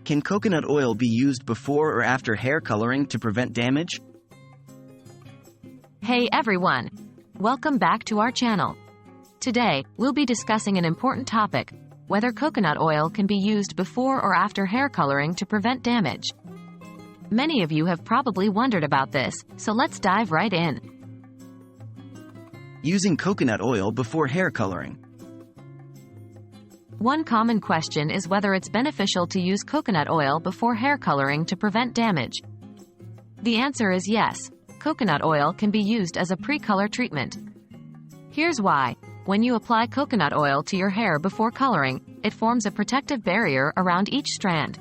Can coconut oil be used before or after hair coloring to prevent damage? Hey everyone! Welcome back to our channel. Today, we'll be discussing an important topic: whether coconut oil can be used before or after hair coloring to prevent damage. Many of you have probably wondered about this, so let's dive right in. Using coconut oil before hair coloring. One common question is whether it's beneficial to use coconut oil before hair coloring to prevent damage. The answer is yes. Coconut oil can be used as a pre-color treatment. Here's why. When you apply coconut oil to your hair before coloring, it forms a protective barrier around each strand.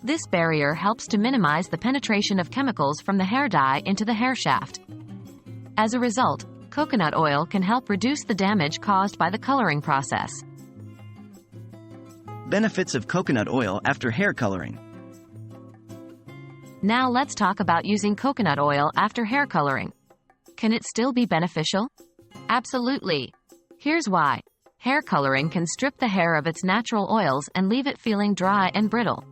This barrier helps to minimize the penetration of chemicals from the hair dye into the hair shaft. As a result, coconut oil can help reduce the damage caused by the coloring process. Benefits of coconut oil after hair coloring. Now let's talk about using coconut oil after hair coloring. Can it still be beneficial? Absolutely. Here's why. Hair coloring can strip the hair of its natural oils and leave it feeling dry and brittle.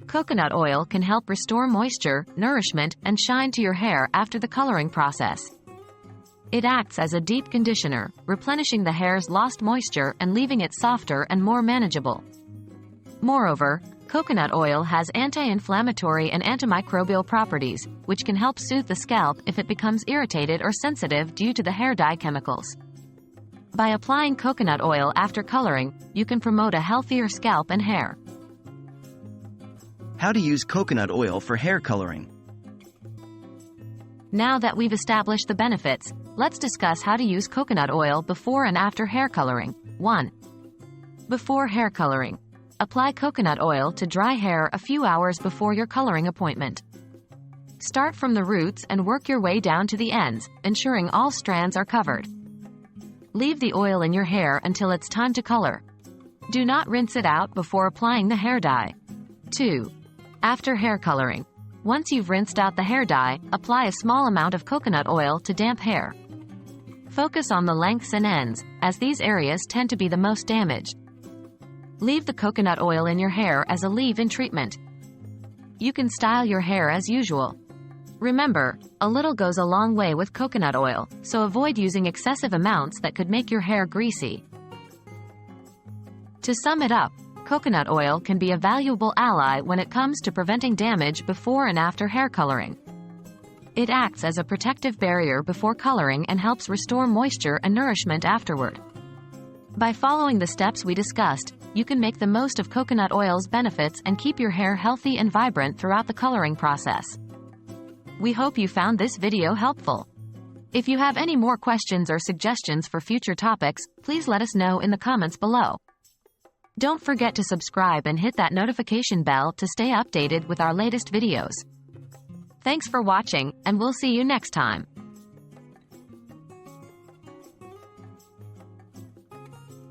Coconut oil can help restore moisture, nourishment, and shine to your hair after the coloring process. It acts as a deep conditioner, replenishing the hair's lost moisture and leaving it softer and more manageable. Moreover, coconut oil has anti-inflammatory and antimicrobial properties, which can help soothe the scalp if it becomes irritated or sensitive due to the hair dye chemicals. By applying coconut oil after coloring, you can promote a healthier scalp and hair. How to use coconut oil for hair coloring. Now that we've established the benefits, let's discuss how to use coconut oil before and after hair coloring. 1. Before hair coloring. Apply coconut oil to dry hair a few hours before your coloring appointment. Start from the roots and work your way down to the ends, ensuring all strands are covered. Leave the oil in your hair until it's time to color. Do not rinse it out before applying the hair dye. 2. After hair coloring. Once you've rinsed out the hair dye, apply a small amount of coconut oil to damp hair. Focus on the lengths and ends, as these areas tend to be the most damaged. Leave the coconut oil in your hair as a leave-in treatment. You can style your hair as usual. Remember, a little goes a long way with coconut oil, so avoid using excessive amounts that could make your hair greasy. To sum it up, coconut oil can be a valuable ally when it comes to preventing damage before and after hair coloring. It acts as a protective barrier before coloring and helps restore moisture and nourishment afterward. By following the steps we discussed, you can make the most of coconut oil's benefits and keep your hair healthy and vibrant throughout the coloring process. We hope you found this video helpful. If you have any more questions or suggestions for future topics, please let us know in the comments below. Don't forget to subscribe and hit that notification bell to stay updated with our latest videos. Thanks for watching, and we'll see you next time.